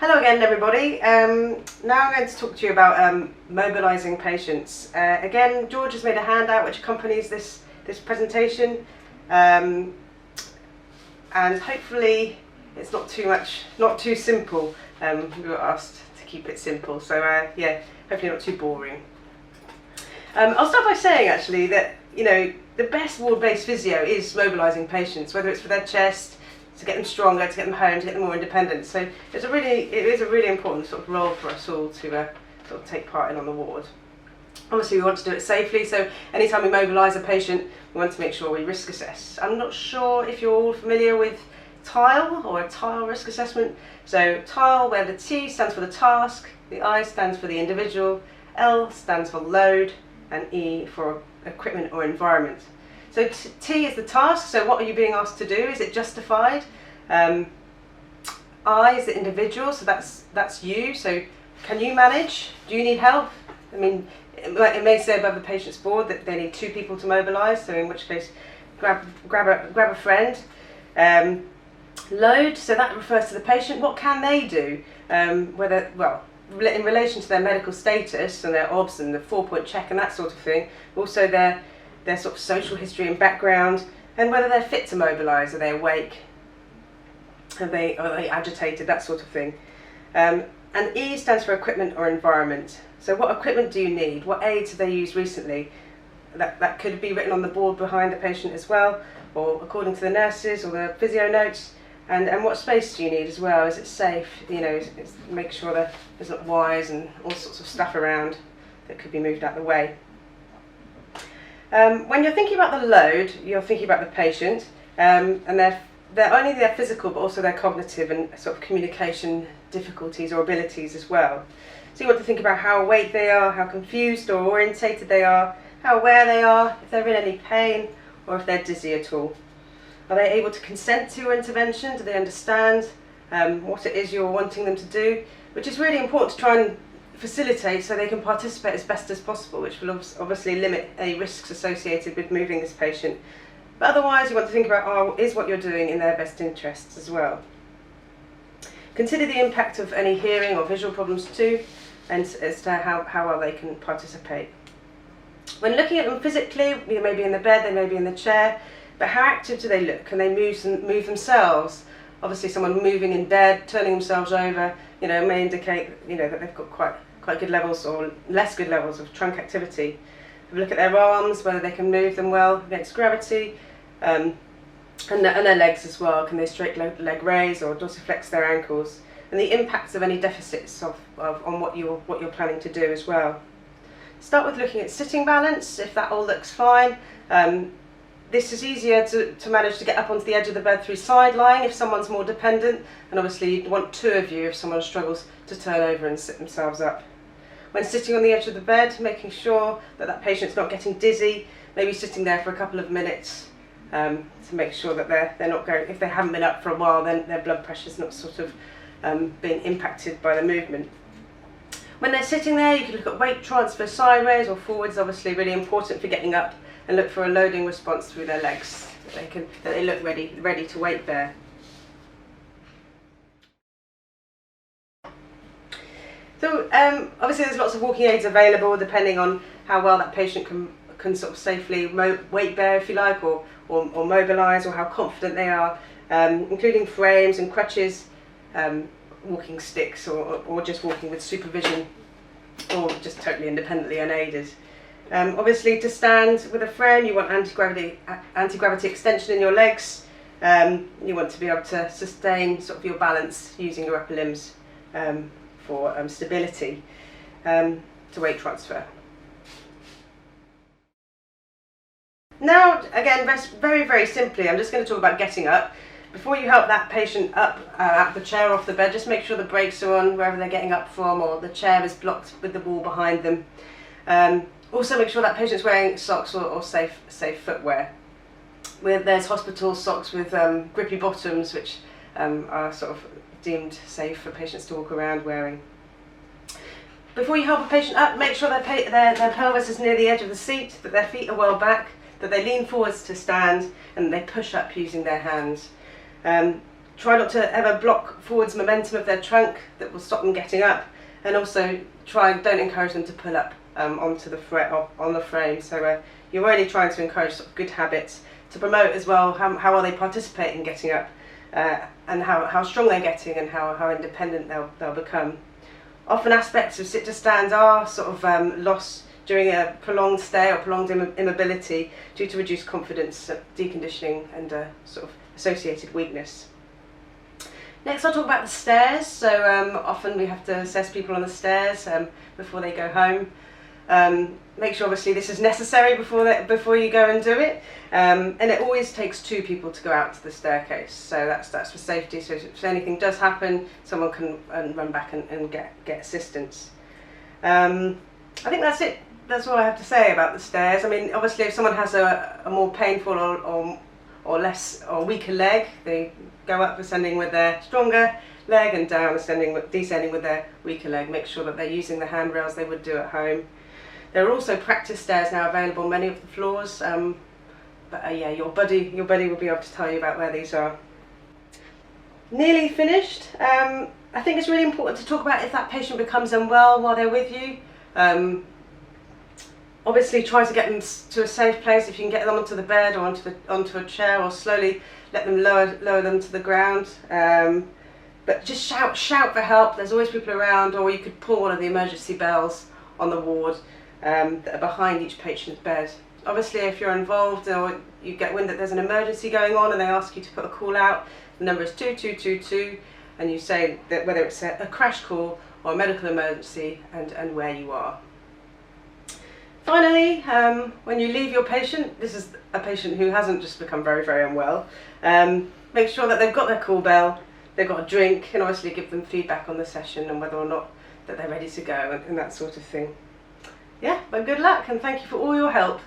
Hello again, everybody. Now I'm going to talk to you about mobilising patients. Again, George has made a handout which accompanies this presentation, and hopefully it's not too simple. We were asked to keep it simple, so yeah, hopefully not too boring. I'll start by saying actually that the best ward-based physio is mobilising patients, whether it's for their chest, to get them stronger, to get them home, to get them more independent. So it is a really important sort of role for us all to sort of take part in on the ward. Obviously we want to do it safely, so anytime we mobilise a patient, we want to make sure we risk assess. I'm not sure if you're all familiar with TILE or a TILE risk assessment. So TILE, where the T stands for the task, the I stands for the individual, L stands for load, and E for equipment or environment. So T is the task, so what are you being asked to do? Is it justified? I is the individual, so that's you. So can you manage? Do you need help? I mean, it may say above the patient's board that they need 2 people to mobilise, so in which case grab a friend. Load, so that refers to the patient. What can they do? In relation to their medical status and their OBS and the 4-point check and that sort of thing, also their sort of social history and background, and whether they're fit to mobilise, are they awake, are they agitated, that sort of thing. And E stands for equipment or environment. So what equipment do you need? What aids have they used recently? That could be written on the board behind the patient as well, or according to the nurses or the physio notes. And what space do you need as well? Is it safe? Make sure that there's not wires and all sorts of stuff around that could be moved out of the way. When you're thinking about the load, you're thinking about the patient, and they're only their physical but also their cognitive and sort of communication difficulties or abilities as well. So you want to think about how awake they are, how confused or orientated they are, how aware they are, if they're in any pain or if they're dizzy at all. Are they able to consent to your intervention? Do they understand what it is you're wanting them to do? Which is really important to try and facilitate so they can participate as best as possible, which will obviously limit any risks associated with moving this patient. But otherwise you want to think about, is what you're doing in their best interests as well. Consider the impact of any hearing or visual problems too, and as to how well they can participate. When looking at them physically, they may be in the bed, they may be in the chair, but how active do they look? Can they move themselves? Obviously someone moving in bed, turning themselves over, may indicate that they've got quite good levels or less good levels of trunk activity. Have a look at their arms, whether they can move them well against gravity, and their legs as well. Can they straight leg raise or dorsiflex their ankles? And the impacts of any deficits on what you're planning to do as well. Start with looking at sitting balance. If that all looks fine, this is easier to manage to get up onto the edge of the bed through side lying if someone's more dependent, and obviously you'd want 2 of you if someone struggles to turn over and sit themselves up. When sitting on the edge of the bed, making sure that patient's not getting dizzy, maybe sitting there for a couple of minutes to make sure that they're not going, if they haven't been up for a while, then their blood pressure's not sort of being impacted by the movement. When they're sitting there, you can look at weight transfer sideways or forwards, obviously really important for getting up, and look for a loading response through their legs, that they look ready to weight bear. So obviously there's lots of walking aids available depending on how well that patient can sort of safely weight bear, if you like, or mobilise, or how confident they are, including frames and crutches, walking sticks, or just walking with supervision, or just totally independently unaided. Obviously to stand with a frame you want anti-gravity extension in your legs. You want to be able to sustain sort of your balance using your upper limbs for stability to weight transfer. Now again, very, very simply, I'm just going to talk about getting up. Before you help that patient up out the chair off the bed, just make sure the brakes are on wherever they're getting up from, or the chair is blocked with the wall behind them. Also make sure that patient's wearing socks or safe footwear. There's hospital socks with grippy bottoms, which are sort of deemed safe for patients to walk around wearing. Before you help a patient up, make sure their pelvis is near the edge of the seat, that their feet are well back, that they lean forwards to stand, and they push up using their hands. Try not to ever block forwards momentum of their trunk that will stop them getting up, and also don't encourage them to pull up onto the on the frame. So you're really trying to encourage sort of good habits to promote as well how well they participate in getting up, and how strong they're getting and how independent they'll become. Often aspects of sit to stand are sort of lost during a prolonged stay or prolonged immobility due to reduced confidence, deconditioning and sort of associated weakness. Next I'll talk about the stairs. So often we have to assess people on the stairs before they go home. Make sure obviously this is necessary before you go and do it, and it always takes 2 people to go out to the staircase, so that's for safety, so if anything does happen someone can run back and get assistance. I think that's it. That's all I have to say about the stairs. I mean, obviously if someone has a more painful or weaker leg, they go up ascending with their stronger leg and down descending with their weaker leg. Make sure that they're using the handrails they would do at home. There are also practice stairs now available on many of the floors, but yeah, your buddy will be able to tell you about where these are. Nearly finished. I think it's really important to talk about if that patient becomes unwell while they're with you. Obviously try to get them to a safe place. If you can get them onto the bed or onto a chair, or slowly let them lower them to the ground. But just shout for help. There's always people around, or you could pull one of the emergency bells on the ward that are behind each patient's bed. Obviously if you're involved or you get wind that there's an emergency going on and they ask you to put a call out, the number is 2222, and you say that whether it's a crash call or a medical emergency and where you are. Finally, when you leave your patient, this is a patient who hasn't just become very, very unwell, make sure that they've got their call bell, they've got a drink, and obviously give them feedback on the session and whether or not that they're ready to go and that sort of thing. Yeah, but good luck and thank you for all your help.